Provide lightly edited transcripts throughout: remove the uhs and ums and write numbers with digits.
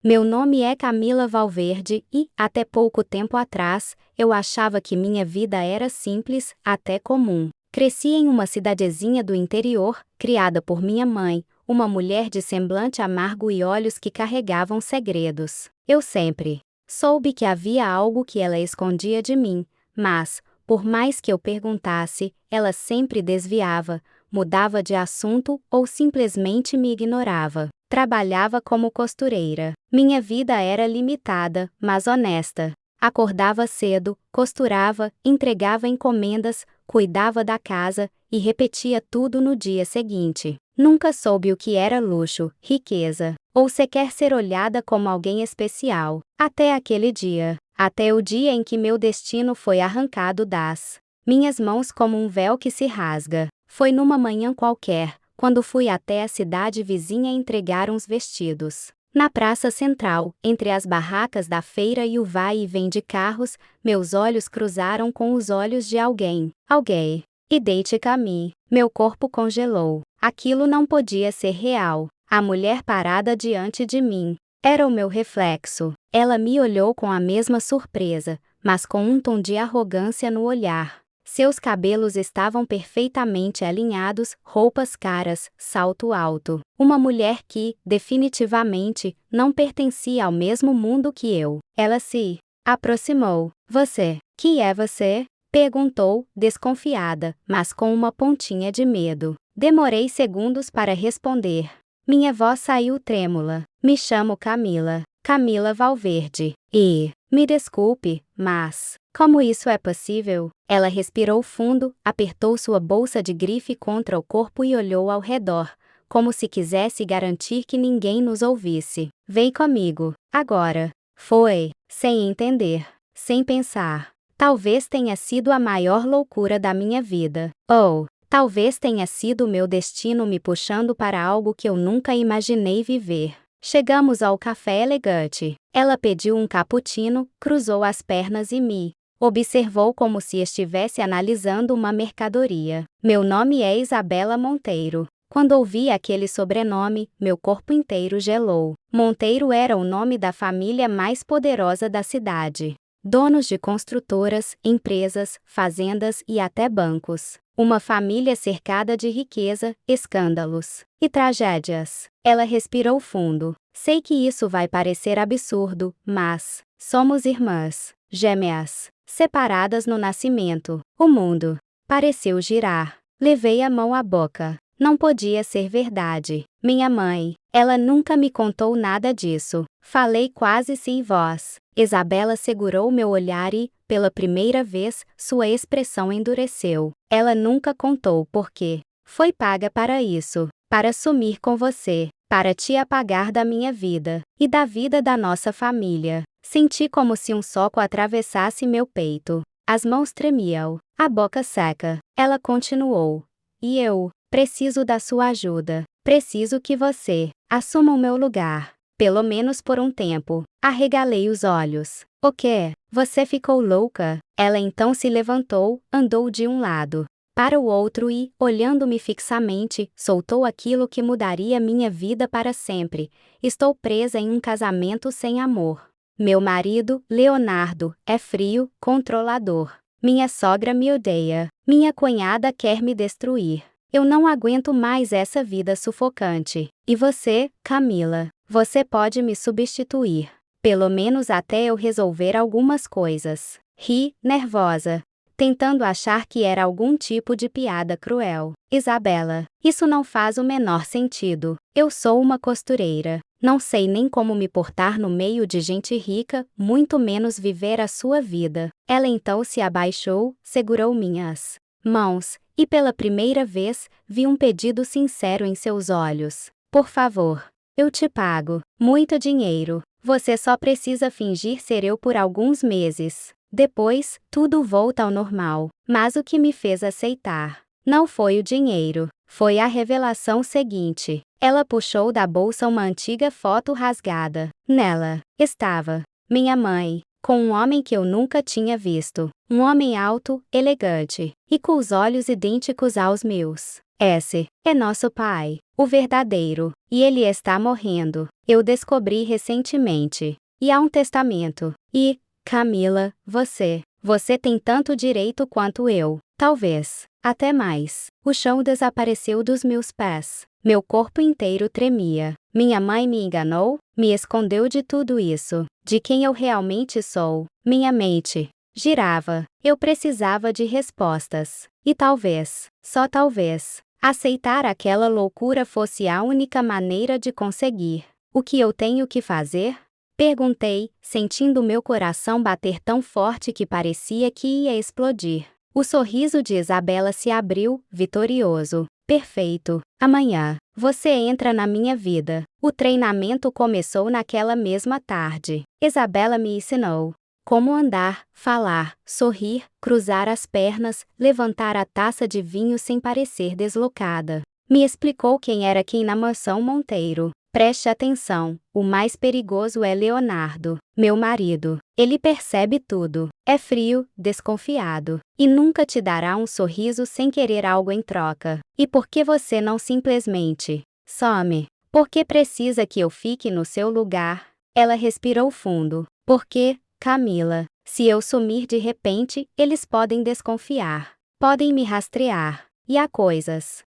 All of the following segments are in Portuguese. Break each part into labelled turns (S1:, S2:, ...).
S1: Meu nome é Camila Valverde e, até pouco tempo atrás, eu achava que minha vida era simples, até comum. Cresci em uma cidadezinha do interior, criada por minha mãe, uma mulher de semblante amargo e olhos que carregavam segredos. Eu sempre soube que havia algo que ela escondia de mim, mas, por mais que eu perguntasse, ela sempre desviava, mudava de assunto ou simplesmente me ignorava. Trabalhava como costureira. Minha vida era limitada, mas honesta. Acordava cedo, costurava, entregava encomendas, cuidava da casa e repetia tudo no dia seguinte. Nunca soube o que era luxo, riqueza, ou sequer ser olhada como alguém especial. Até aquele dia. Até o dia em que meu destino foi arrancado das minhas mãos como um véu que se rasga. Foi numa manhã qualquer, quando fui até a cidade vizinha entregar uns vestidos. Na praça central, entre as barracas da feira e o vai e vem de carros, meus olhos cruzaram com os olhos de alguém. Alguém. E deite Camille. Meu corpo congelou. Aquilo não podia ser real. A mulher parada diante de mim. Era o meu reflexo. Ela me olhou com a mesma surpresa, mas com um tom de arrogância no olhar. Seus cabelos estavam perfeitamente alinhados, roupas caras, salto alto. Uma mulher que, definitivamente, não pertencia ao mesmo mundo que eu. Ela se aproximou. Você? Que é você? Perguntou, desconfiada, mas com uma pontinha de medo. Demorei segundos para responder. Minha voz saiu trêmula. Me chamo Camila. Camila Valverde. E, me desculpe, mas como isso é possível? Ela respirou fundo, apertou sua bolsa de grife contra o corpo e olhou ao redor, como se quisesse garantir que ninguém nos ouvisse. Vem comigo, agora. Foi, sem entender, sem pensar. Talvez tenha sido a maior loucura da minha vida. Ou, talvez tenha sido o meu destino me puxando para algo que eu nunca imaginei viver. Chegamos ao café elegante. Ela pediu um cappuccino, cruzou as pernas e me observou como se estivesse analisando uma mercadoria. Meu nome é Isabela Monteiro. Quando ouvi aquele sobrenome, meu corpo inteiro gelou. Monteiro era o nome da família mais poderosa da cidade. Donos de construtoras, empresas, fazendas e até bancos. Uma família cercada de riqueza, escândalos e tragédias. Ela respirou fundo. Sei que isso vai parecer absurdo, mas somos irmãs, gêmeas, separadas no nascimento. O mundo pareceu girar. Levei a mão à boca. Não podia ser verdade. Minha mãe, ela nunca me contou nada disso. Falei quase sem voz. Isabela segurou meu olhar e, pela primeira vez, sua expressão endureceu. Ela nunca contou por quê. Foi paga para isso, para sumir com você, para te apagar da minha vida e da vida da nossa família. Senti como se um soco atravessasse meu peito. As mãos tremiam, a boca seca. Ela continuou. E eu preciso da sua ajuda. Preciso que você assuma o meu lugar. Pelo menos por um tempo. Arregalei os olhos. O quê? Você ficou louca? Ela então se levantou, andou de um lado para o outro e, olhando-me fixamente, soltou aquilo que mudaria minha vida para sempre. Estou presa em um casamento sem amor. Meu marido, Leonardo, é frio, controlador. Minha sogra me odeia. Minha cunhada quer me destruir. Eu não aguento mais essa vida sufocante. E você, Camila? Você pode me substituir. Pelo menos até eu resolver algumas coisas. Ri, nervosa, tentando achar que era algum tipo de piada cruel. Isabela, isso não faz o menor sentido. Eu sou uma costureira. Não sei nem como me portar no meio de gente rica, muito menos viver a sua vida. Ela então se abaixou, segurou minhas mãos, e pela primeira vez, vi um pedido sincero em seus olhos. Por favor. Eu te pago muito dinheiro. Você só precisa fingir ser eu por alguns meses. Depois, tudo volta ao normal. Mas o que me fez aceitar não foi o dinheiro, foi a revelação seguinte. Ela puxou da bolsa uma antiga foto rasgada. Nela estava minha mãe, com um homem que eu nunca tinha visto. Um homem alto, elegante, e com os olhos idênticos aos meus. Esse é nosso pai, o verdadeiro, e ele está morrendo. Eu descobri recentemente. E há um testamento. E, Camila, você tem tanto direito quanto eu. Talvez, até mais. O chão desapareceu dos meus pés. Meu corpo inteiro tremia. Minha mãe me enganou, me escondeu de tudo isso. De quem eu realmente sou. Minha mente girava. Eu precisava de respostas. E talvez, só talvez, aceitar aquela loucura fosse a única maneira de conseguir. O que eu tenho que fazer? Perguntei, sentindo meu coração bater tão forte que parecia que ia explodir. O sorriso de Isabela se abriu, vitorioso. Perfeito. Amanhã, você entra na minha vida. O treinamento começou naquela mesma tarde. Isabela me ensinou como andar, falar, sorrir, cruzar as pernas, levantar a taça de vinho sem parecer deslocada. Me explicou quem era quem na mansão Monteiro. Preste atenção, o mais perigoso é Leonardo, meu marido. Ele percebe tudo. É frio, desconfiado. E nunca te dará um sorriso sem querer algo em troca. E por que você não simplesmente some? Porque precisa que eu fique no seu lugar? Ela respirou fundo. Porque, Camila, se eu sumir de repente, eles podem desconfiar. Podem me rastrear. E há coisas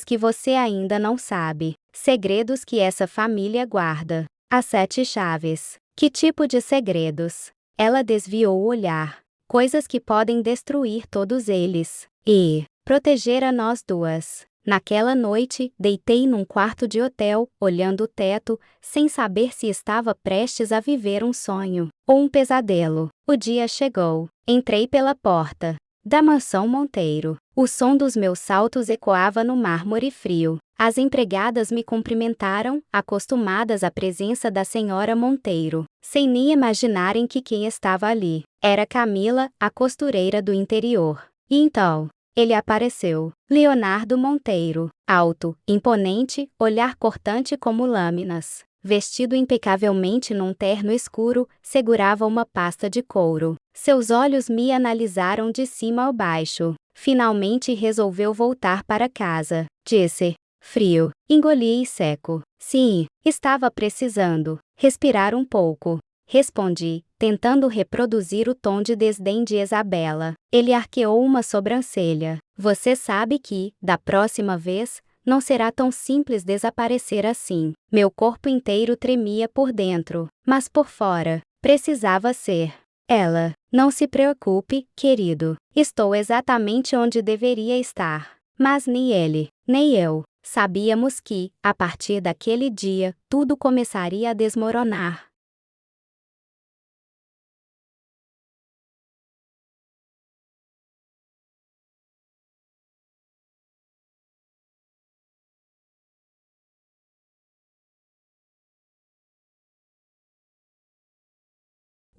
S1: que você ainda não sabe. Segredos que essa família guarda. As 7 chaves. Que tipo de segredos? Ela desviou o olhar. Coisas que podem destruir todos eles. E proteger a nós duas. Naquela noite, deitei num quarto de hotel, olhando o teto, sem saber se estava prestes a viver um sonho ou um pesadelo. O dia chegou. Entrei pela porta da mansão Monteiro. O som dos meus saltos ecoava no mármore frio. As empregadas me cumprimentaram, acostumadas à presença da senhora Monteiro, sem nem imaginarem que quem estava ali era Camila, a costureira do interior. E então, ele apareceu. Leonardo Monteiro, alto, imponente, olhar cortante como lâminas. Vestido impecavelmente num terno escuro, segurava uma pasta de couro. Seus olhos me analisaram de cima ao baixo. Finalmente resolveu voltar para casa, disse. Frio. Engoli seco. Sim, estava precisando respirar um pouco. Respondi, tentando reproduzir o tom de desdém de Isabela. Ele arqueou uma sobrancelha. Você sabe que, da próxima vez, não será tão simples desaparecer assim. Meu corpo inteiro tremia por dentro, mas por fora, precisava ser. Ela, não se preocupe, querido. Estou exatamente onde deveria estar. Mas nem ele, nem eu, sabíamos que, a partir daquele dia, tudo começaria a desmoronar.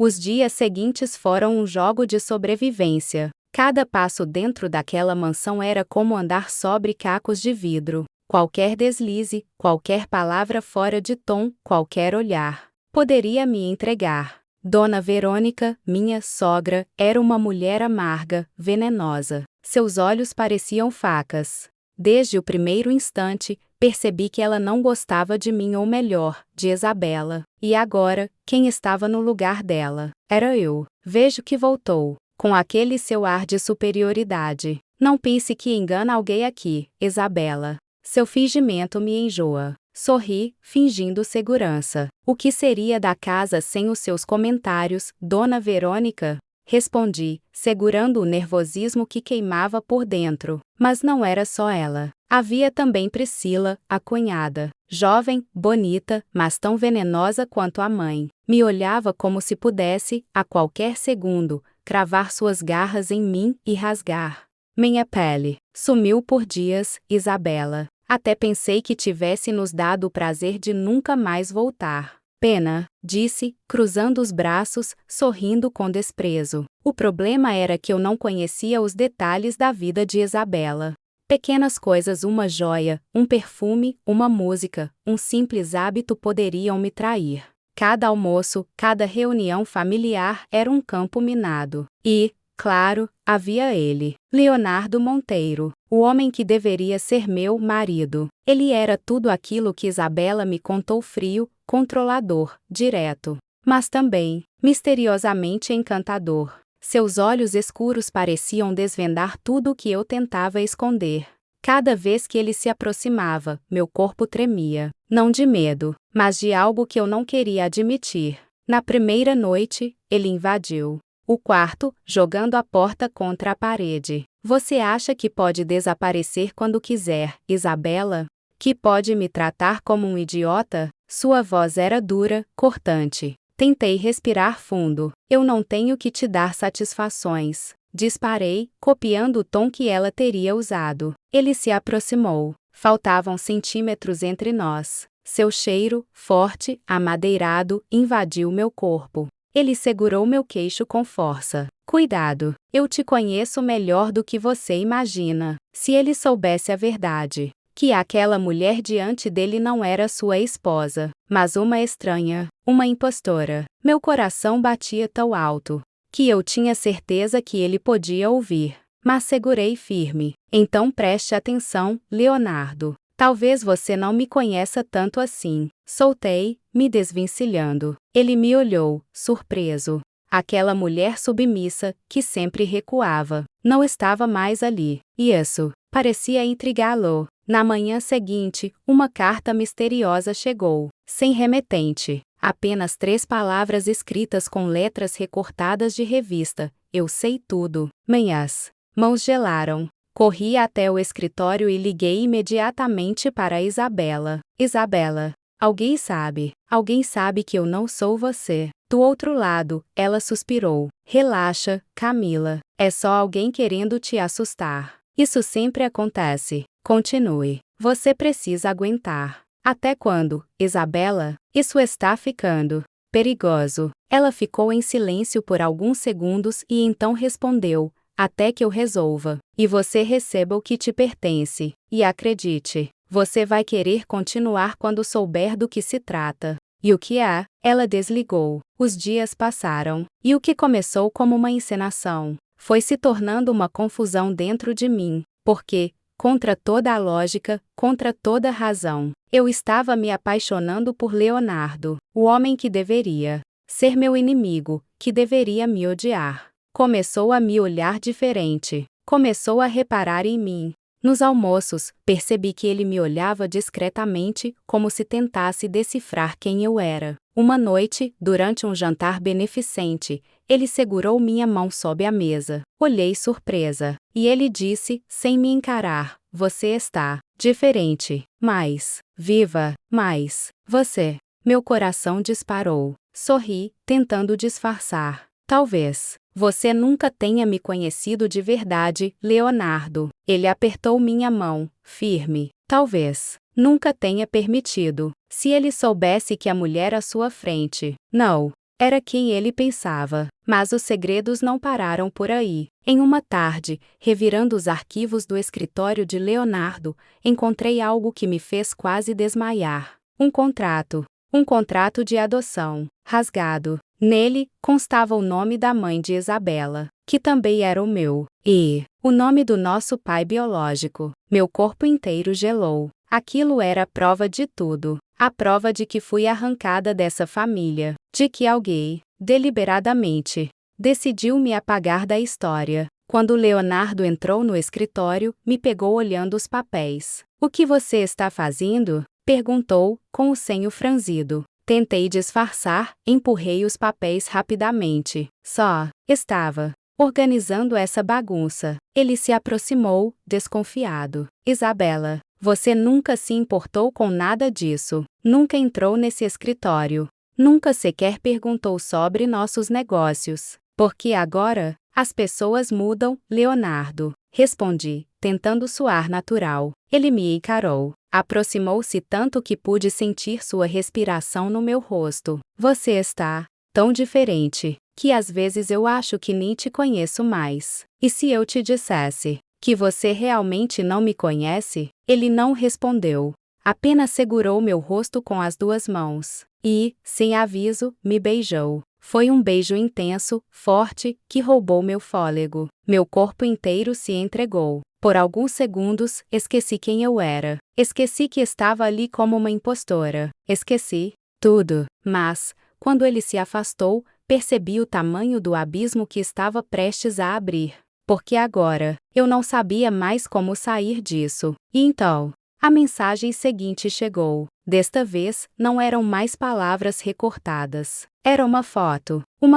S1: Os dias seguintes foram um jogo de sobrevivência. Cada passo dentro daquela mansão era como andar sobre cacos de vidro. Qualquer deslize, qualquer palavra fora de tom, qualquer olhar, poderia me entregar. Dona Verônica, minha sogra, era uma mulher amarga, venenosa. Seus olhos pareciam facas. Desde o primeiro instante, percebi que ela não gostava de mim ou melhor, de Isabela. E agora, quem estava no lugar dela? Era eu. Vejo que voltou, com aquele seu ar de superioridade. Não pense que engana alguém aqui, Isabela. Seu fingimento me enjoa. Sorri, fingindo segurança. O que seria da casa sem os seus comentários, Dona Verônica? Respondi, segurando o nervosismo que queimava por dentro. Mas não era só ela. Havia também Priscila, a cunhada. Jovem, bonita, mas tão venenosa quanto a mãe. Me olhava como se pudesse, a qualquer segundo, cravar suas garras em mim e rasgar minha pele. Sumiu por dias, Isabela. Até pensei que tivesse nos dado o prazer de nunca mais voltar. Pena, disse, cruzando os braços, sorrindo com desprezo. O problema era que eu não conhecia os detalhes da vida de Isabela. Pequenas coisas, uma joia, um perfume, uma música, um simples hábito poderiam me trair. Cada almoço, cada reunião familiar era um campo minado. E, claro, havia ele, Leonardo Monteiro, o homem que deveria ser meu marido. Ele era tudo aquilo que Isabela me contou: frio, controlador, direto, mas também misteriosamente encantador. Seus olhos escuros pareciam desvendar tudo o que eu tentava esconder. Cada vez que ele se aproximava, meu corpo tremia, não de medo, mas de algo que eu não queria admitir. Na primeira noite, ele invadiu o quarto, jogando a porta contra a parede. Você acha que pode desaparecer quando quiser, Isabela? Que pode me tratar como um idiota? Sua voz era dura, cortante. Tentei respirar fundo. Eu não tenho que te dar satisfações. Disparei, copiando o tom que ela teria usado. Ele se aproximou. Faltavam centímetros entre nós. Seu cheiro, forte, amadeirado, invadiu meu corpo. Ele segurou meu queixo com força. Cuidado, eu te conheço melhor do que você imagina. Se ele soubesse a verdade, que aquela mulher diante dele não era sua esposa, mas uma estranha, uma impostora. Meu coração batia tão alto que eu tinha certeza que ele podia ouvir, mas segurei firme. Então preste atenção, Leonardo. Talvez você não me conheça tanto assim. Soltei, me desvencilhando. Ele me olhou, surpreso. Aquela mulher submissa, que sempre recuava, não estava mais ali. E isso parecia intrigá-lo. Na manhã seguinte, uma carta misteriosa chegou, sem remetente. Apenas 3 palavras escritas com letras recortadas de revista. Eu sei tudo. Minhas mãos gelaram. Corri até o escritório e liguei imediatamente para Isabela. Isabela, alguém sabe que eu não sou você. Do outro lado, ela suspirou. Relaxa, Camila. É só alguém querendo te assustar. Isso sempre acontece. Continue. Você precisa aguentar. Até quando, Isabela? Isso está ficando perigoso. Ela ficou em silêncio por alguns segundos e então respondeu: até que eu resolva, e você receba o que te pertence. E acredite, você vai querer continuar quando souber do que se trata. E o que é? Ela desligou. Os dias passaram, e o que começou como uma encenação foi se tornando uma confusão dentro de mim, porque, contra toda a lógica, contra toda a razão, eu estava me apaixonando por Leonardo, o homem que deveria ser meu inimigo, que deveria me odiar. Começou a me olhar diferente. Começou a reparar em mim. Nos almoços, percebi que ele me olhava discretamente, como se tentasse decifrar quem eu era. Uma noite, durante um jantar beneficente, ele segurou minha mão sob a mesa. Olhei surpresa. E ele disse, sem me encarar: você está diferente, mais viva, mais você. Meu coração disparou. Sorri, tentando disfarçar. Talvez você nunca tenha me conhecido de verdade, Leonardo. Ele apertou minha mão, firme. Talvez nunca tenha permitido. Se ele soubesse que a mulher à sua frente não era quem ele pensava. Mas os segredos não pararam por aí. Em uma tarde, revirando os arquivos do escritório de Leonardo, encontrei algo que me fez quase desmaiar. Um contrato. Um contrato de adoção, rasgado. Nele, constava o nome da mãe de Isabela, que também era o meu, e o nome do nosso pai biológico. Meu corpo inteiro gelou. Aquilo era a prova de tudo. A prova de que fui arrancada dessa família, de que alguém, deliberadamente, decidiu me apagar da história. Quando Leonardo entrou no escritório, me pegou olhando os papéis. O que você está fazendo? Perguntou, com o senho franzido. Tentei disfarçar, empurrei os papéis rapidamente. Só estava organizando essa bagunça. Ele se aproximou, desconfiado. Isabela, você nunca se importou com nada disso. Nunca entrou nesse escritório. Nunca sequer perguntou sobre nossos negócios. Porque agora, as pessoas mudam, Leonardo. Respondi, tentando soar natural. Ele me encarou. Aproximou-se tanto que pude sentir sua respiração no meu rosto. Você está tão diferente, que às vezes eu acho que nem te conheço mais. E se eu te dissesse que você realmente não me conhece? Ele não respondeu. Apenas segurou meu rosto com as 2 mãos. E, sem aviso, me beijou. Foi um beijo intenso, forte, que roubou meu fôlego. Meu corpo inteiro se entregou. Por alguns segundos, esqueci quem eu era. Esqueci que estava ali como uma impostora. Esqueci tudo. Mas, quando ele se afastou, percebi o tamanho do abismo que estava prestes a abrir. Porque agora, eu não sabia mais como sair disso. E então, a mensagem seguinte chegou. Desta vez, não eram mais palavras recortadas. Era uma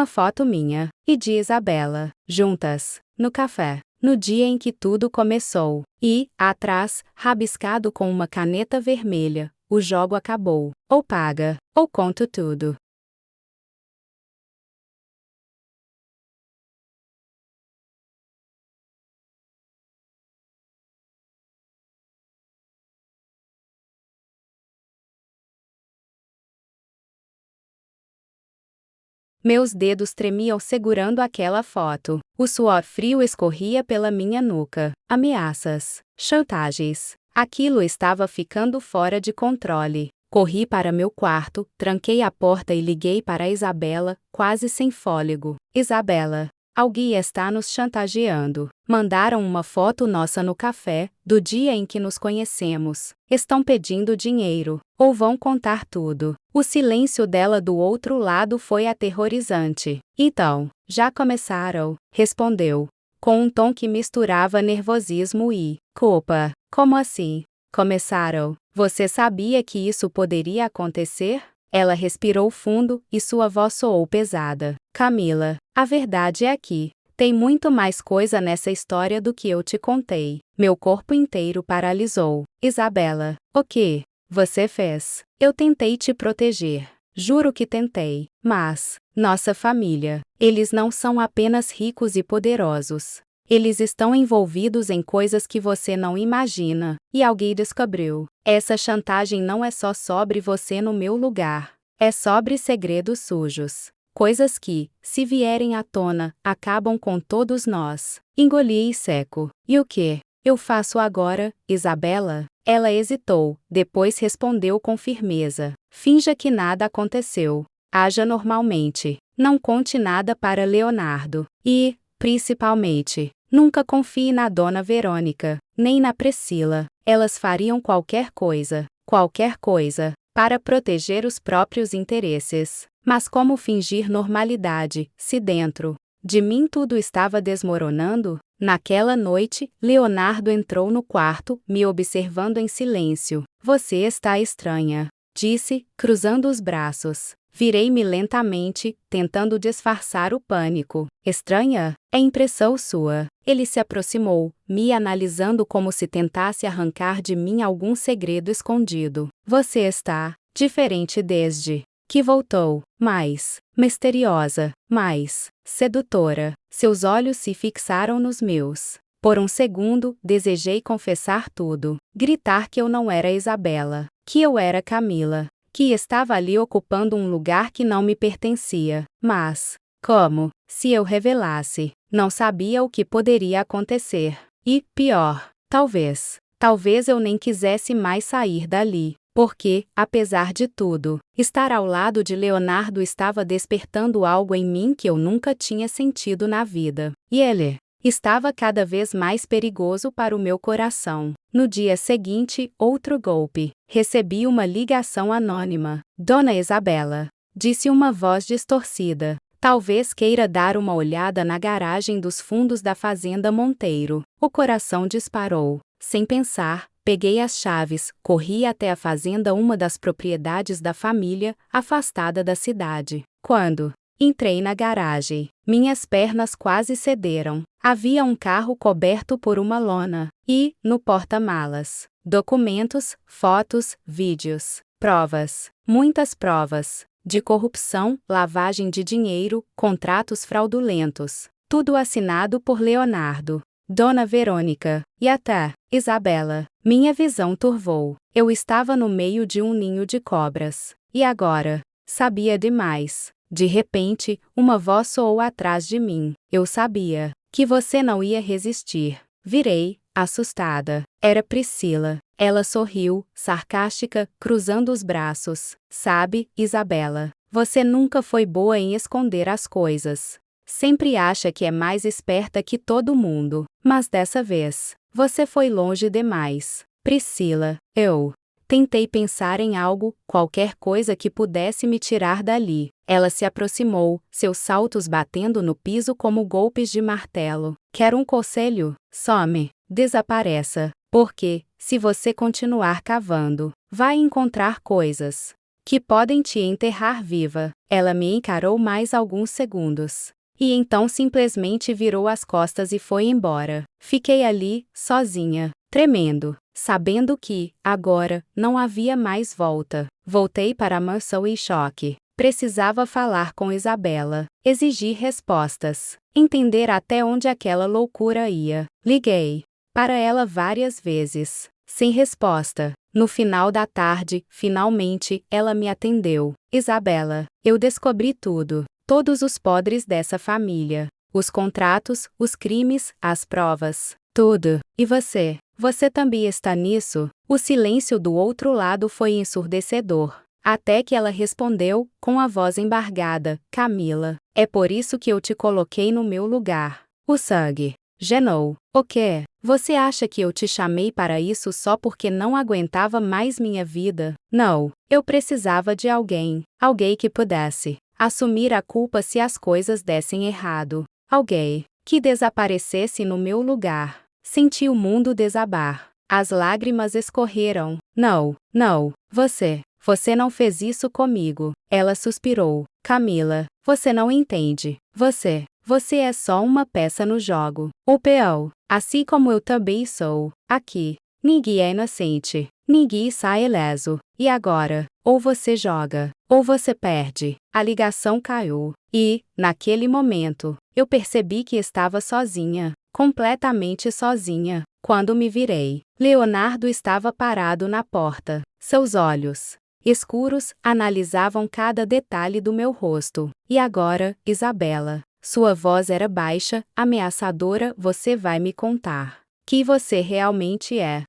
S1: foto minha e de Isabela, juntas, no café, no dia em que tudo começou. E, atrás, rabiscado com uma caneta vermelha, o jogo acabou. Ou paga, ou conto tudo. Meus dedos tremiam segurando aquela foto. O suor frio escorria pela minha nuca. Ameaças. Chantagens. Aquilo estava ficando fora de controle. Corri para meu quarto, tranquei a porta e liguei para Isabela, quase sem fôlego. Isabela, alguém está nos chantageando. Mandaram uma foto nossa no café, do dia em que nos conhecemos. Estão pedindo dinheiro. Ou vão contar tudo. O silêncio dela do outro lado foi aterrorizante. Então, já começaram? Respondeu, com um tom que misturava nervosismo e culpa. Como assim? Começaram. Você sabia que isso poderia acontecer? Ela respirou fundo e sua voz soou pesada. Camila, a verdade é que tem muito mais coisa nessa história do que eu te contei. Meu corpo inteiro paralisou. Isabela, o que você fez? Eu tentei te proteger. Juro que tentei. Mas, nossa família, eles não são apenas ricos e poderosos. Eles estão envolvidos em coisas que você não imagina. E alguém descobriu. Essa chantagem não é só sobre você no meu lugar. É sobre segredos sujos. Coisas que, se vierem à tona, acabam com todos nós. Engoli seco. E o que eu faço agora, Isabela? Ela hesitou, depois respondeu com firmeza. Finja que nada aconteceu. Haja normalmente. Não conte nada para Leonardo. E, principalmente, nunca confie na dona Verônica, nem na Priscila. Elas fariam qualquer coisa, para proteger os próprios interesses. Mas como fingir normalidade, se dentro de mim tudo estava desmoronando? Naquela noite, Leonardo entrou no quarto, me observando em silêncio. Você está estranha, disse, cruzando os braços. Virei-me lentamente, tentando disfarçar o pânico. Estranha? É impressão sua. Ele se aproximou, me analisando como se tentasse arrancar de mim algum segredo escondido. Você está diferente desde que voltou, mais misteriosa, mais sedutora. Seus olhos se fixaram nos meus. Por um segundo, desejei confessar tudo. Gritar que eu não era Isabela, que eu era Camila, que estava ali ocupando um lugar que não me pertencia. Mas, como? Se eu revelasse, não sabia o que poderia acontecer. E, pior, talvez eu nem quisesse mais sair dali. Porque, apesar de tudo, estar ao lado de Leonardo estava despertando algo em mim que eu nunca tinha sentido na vida. E ele estava cada vez mais perigoso para o meu coração. No dia seguinte, outro golpe. Recebi uma ligação anônima. Dona Isabela, disse uma voz distorcida. Talvez queira dar uma olhada na garagem dos fundos da Fazenda Monteiro. O coração disparou. Sem pensar, peguei as chaves, corri até a fazenda, uma das propriedades da família, afastada da cidade. Quando entrei na garagem, minhas pernas quase cederam. Havia um carro coberto por uma lona. E, no porta-malas, documentos, fotos, vídeos, provas. Muitas provas. De corrupção, lavagem de dinheiro, contratos fraudulentos. Tudo assinado por Leonardo, Dona Verônica, e até Isabela. Minha visão turvou. Eu estava no meio de um ninho de cobras. E agora? Sabia demais. De repente, uma voz soou atrás de mim. Eu sabia que você não ia resistir. Virei, assustada. Era Priscila. Ela sorriu, sarcástica, cruzando os braços. Sabe, Isabela, Você nunca foi boa em esconder as coisas. Sempre acha que é mais esperta que todo mundo, mas dessa vez, você foi longe demais. Priscila, eu tentei pensar em algo, qualquer coisa que pudesse me tirar dali. Ela se aproximou, seus saltos batendo no piso como golpes de martelo. Quer um conselho? Some. Desapareça. Porque, se você continuar cavando, vai encontrar coisas que podem te enterrar viva. Ela me encarou mais alguns segundos. E então simplesmente virou as costas e foi embora. Fiquei ali, sozinha, tremendo, sabendo que, agora, não havia mais volta. Voltei para Marcel em choque. Precisava falar com Isabela, exigir respostas, entender até onde aquela loucura ia. Liguei para ela várias vezes, sem resposta. No final da tarde, finalmente, ela me atendeu. Isabela, eu descobri tudo. Todos os podres dessa família. Os contratos, os crimes, as provas. Tudo. E você? Você também está nisso? O silêncio do outro lado foi ensurdecedor. Até que ela respondeu, com a voz embargada: Camila, é por isso que eu te coloquei no meu lugar. O sangue. Genou. O quê? Você acha que eu te chamei para isso só porque não aguentava mais minha vida? Não. Eu precisava de alguém. Alguém que pudesse assumir a culpa se as coisas dessem errado. Alguém que desaparecesse no meu lugar. Senti o mundo desabar. As lágrimas escorreram. Não, não, você não fez isso comigo. Ela suspirou. Camila, você não entende. Você é só uma peça no jogo. O peão. Assim como eu também sou. Aqui. Ninguém é inocente. Ninguém sai ileso. E agora? Ou você joga, ou você perde. A ligação caiu. E, naquele momento, eu percebi que estava sozinha. Completamente sozinha. Quando me virei, Leonardo estava parado na porta. Seus olhos escuros analisavam cada detalhe do meu rosto. E agora, Isabela? Sua voz era baixa, ameaçadora. Você vai me contar quem você realmente é.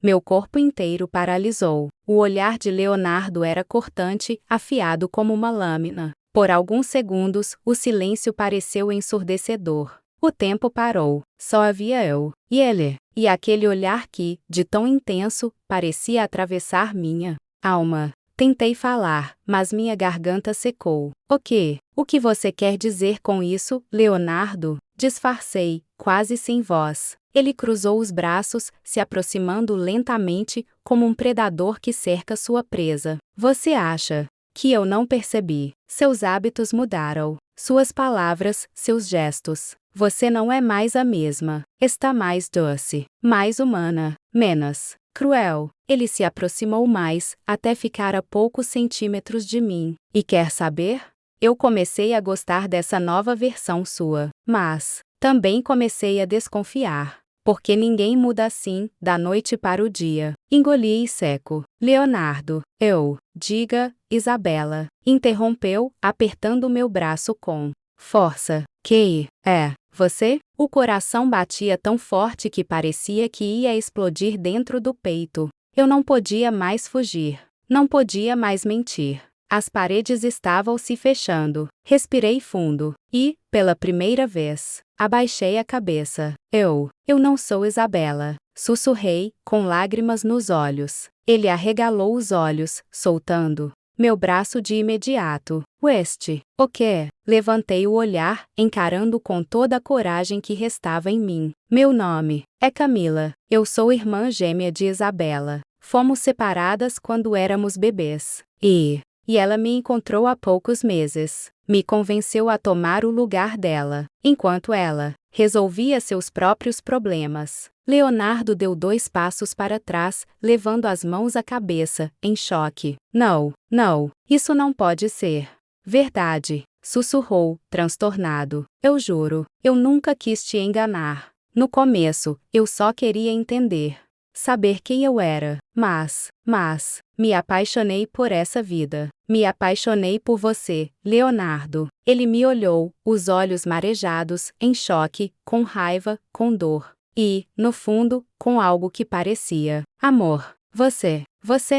S1: Meu corpo inteiro paralisou. O olhar de Leonardo era cortante, afiado como uma lâmina. Por alguns segundos, o silêncio pareceu ensurdecedor. O tempo parou. Só havia eu e ele. E aquele olhar que, de tão intenso, parecia atravessar minha alma. Tentei falar, mas minha garganta secou. O quê? O que você quer dizer com isso, Leonardo? Disfarcei, quase sem voz. Ele cruzou os braços, se aproximando lentamente, como um predador que cerca sua presa. Você acha que eu não percebi? Seus hábitos mudaram. Suas palavras, seus gestos. Você não é mais a mesma. Está mais doce, mais humana, menos cruel. Ele se aproximou mais, até ficar a poucos centímetros de mim. E quer saber? Eu comecei a gostar dessa nova versão sua. Mas também comecei a desconfiar. Porque ninguém muda assim, da noite para o dia. Engoli seco. Leonardo, diga, Isabela. Interrompeu, apertando meu braço com força. Que é você? O coração batia tão forte que parecia que ia explodir dentro do peito. Eu não podia mais fugir. Não podia mais mentir. As paredes estavam se fechando. Respirei fundo. E, pela primeira vez, abaixei a cabeça. Eu não sou Isabela. Sussurrei, com lágrimas nos olhos. Ele arregalou os olhos, soltando meu braço de imediato. O quê? Levantei o olhar, encarando com toda a coragem que restava em mim. Meu nome é Camila. Eu sou irmã gêmea de Isabela. Fomos separadas quando éramos bebês. E ela me encontrou há poucos meses. me convenceu a tomar o lugar dela, enquanto ela resolvia seus próprios problemas. Leonardo deu 2 passos para trás, levando as mãos à cabeça, em choque. Não, isso não pode ser verdade, sussurrou, transtornado. Eu juro, eu nunca quis te enganar. No começo, eu só queria entender, saber quem eu era, mas, me apaixonei por essa vida. Me apaixonei por você, Leonardo. Ele me olhou, os olhos marejados, em choque, com raiva, com dor. E, no fundo, com algo que parecia amor. Você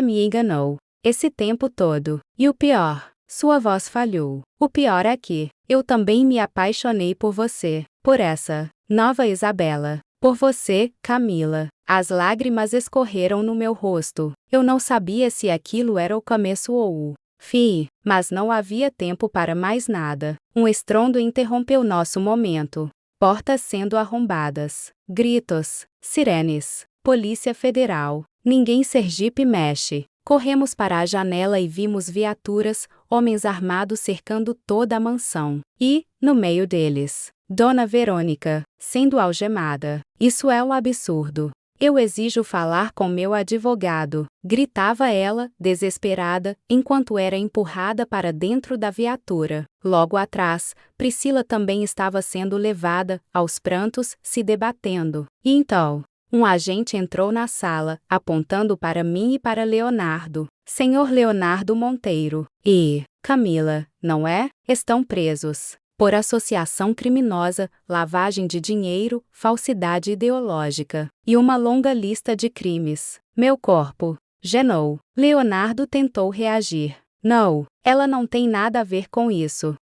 S1: me enganou. Esse tempo todo. E o pior, sua voz falhou. O pior é que, eu também me apaixonei por você, por essa nova Isabela. Por você, Camila. As lágrimas escorreram no meu rosto. Eu não sabia se aquilo era o começo ou o fim, mas não havia tempo para mais nada. Um estrondo interrompeu nosso momento. Portas sendo arrombadas. Gritos. Sirenes. Polícia Federal. Ninguém Sergipe mexe. Corremos para a janela e vimos viaturas, homens armados cercando toda a mansão. E, no meio deles, Dona Verônica, sendo algemada. Isso é um absurdo. Eu exijo falar com meu advogado, gritava ela, desesperada, enquanto era empurrada para dentro da viatura. Logo atrás, Priscila também estava sendo levada, aos prantos, se debatendo. E então, um agente entrou na sala, apontando para mim e para Leonardo. Senhor Leonardo Monteiro e Camila, não é? Estão presos por associação criminosa, lavagem de dinheiro, falsidade ideológica e uma longa lista de crimes. Meu corpo genou. Leonardo tentou reagir. Não, ela não tem nada a ver com isso.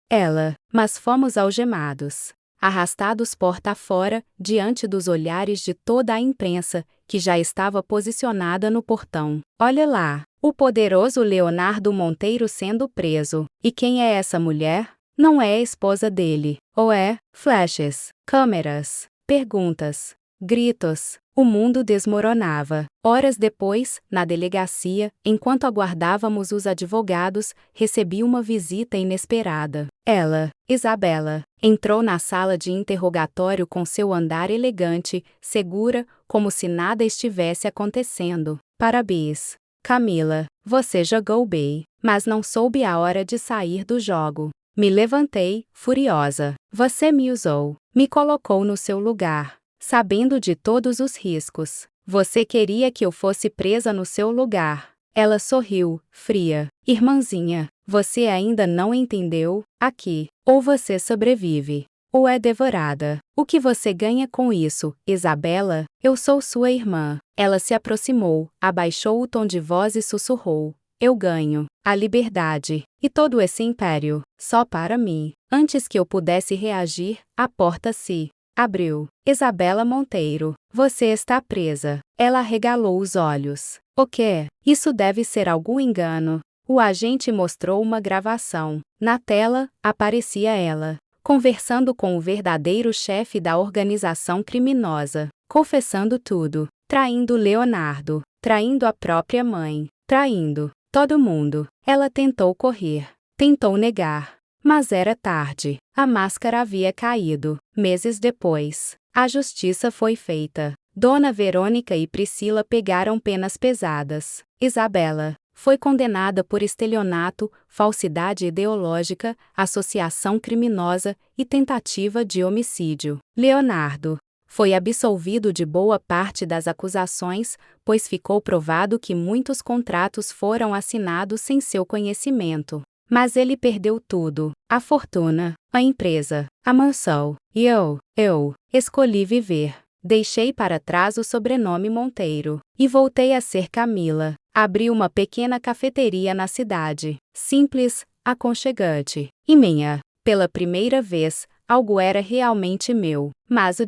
S1: Mas fomos algemados, arrastados porta fora, diante dos olhares de toda a imprensa, que já estava posicionada no portão. Olha lá, o poderoso Leonardo Monteiro sendo preso. E quem é essa mulher? Não é a esposa dele, ou é? Flashes, câmeras, perguntas, gritos. O mundo desmoronava. Horas depois, na delegacia, enquanto aguardávamos os advogados, recebi uma visita inesperada. Ela, Isabela, entrou na sala de interrogatório com seu andar elegante, segura, como se nada estivesse acontecendo. Parabéns, Camila, você jogou bem, mas não soube a hora de sair do jogo. Me levantei, furiosa. Você me usou, me colocou no seu lugar, sabendo de todos os riscos. Você queria que eu fosse presa no seu lugar. Ela sorriu, fria. Irmãzinha, você ainda não entendeu? Aqui, ou você sobrevive, ou é devorada. O que você ganha com isso, Isabela? Eu sou sua irmã. Ela se aproximou, abaixou o tom de voz e sussurrou. Eu ganho a liberdade e todo esse império, só para mim. Antes que eu pudesse reagir, a porta se abriu. Isabela Monteiro, você está presa. Ela arregalou os olhos. O quê? Isso deve ser algum engano. O agente mostrou uma gravação. Na tela, aparecia ela, conversando com o verdadeiro chefe da organização criminosa, confessando tudo, traindo Leonardo, traindo a própria mãe, traindo todo mundo. Ela tentou correr, tentou negar, mas era tarde. A máscara havia caído. Meses depois, a justiça foi feita. Dona Verônica e Priscila pegaram penas pesadas. Isabela foi condenada por estelionato, falsidade ideológica, associação criminosa e tentativa de homicídio. Leonardo foi absolvido de boa parte das acusações, pois ficou provado que muitos contratos foram assinados sem seu conhecimento. Mas ele perdeu tudo: a fortuna, a empresa, a mansão. E eu escolhi viver. Deixei para trás o sobrenome Monteiro e voltei a ser Camila. Abri uma pequena cafeteria na cidade, simples, aconchegante. E minha. Pela primeira vez, algo era realmente meu. Mas o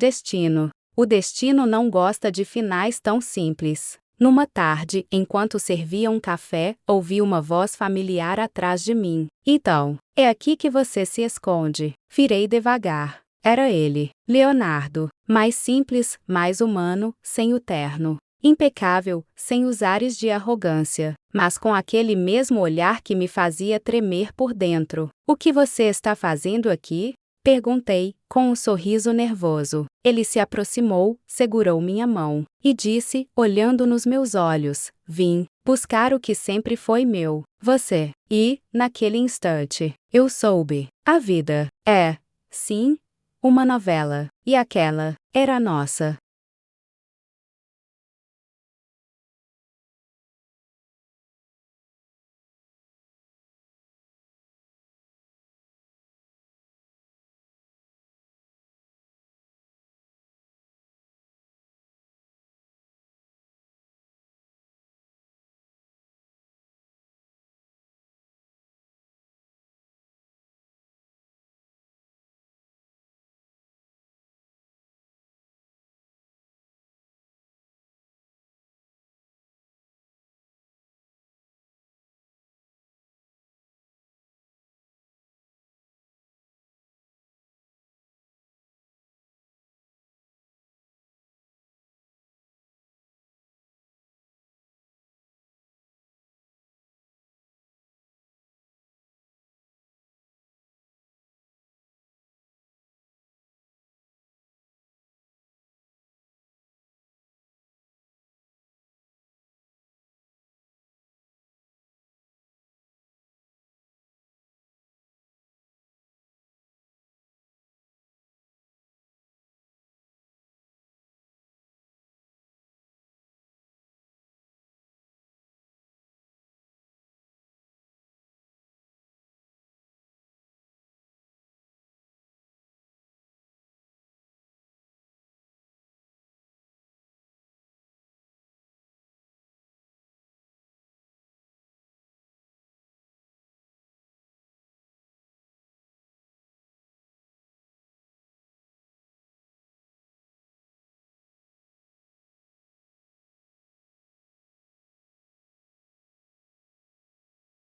S1: destino não gosta de finais tão simples. Numa tarde, enquanto servia um café, ouvi uma voz familiar atrás de mim. Então, é aqui que você se esconde. Virei devagar. Era ele, Leonardo, mais simples, mais humano, sem o terno. Impecável, sem os ares de arrogância. mas com aquele mesmo olhar que me fazia tremer por dentro. O que você está fazendo aqui? Perguntei, com um sorriso nervoso. Ele se aproximou, segurou minha mão e disse, olhando nos meus olhos: vim buscar o que sempre foi meu, você. E, naquele instante, eu soube. A vida é, sim, uma novela. E aquela era a nossa.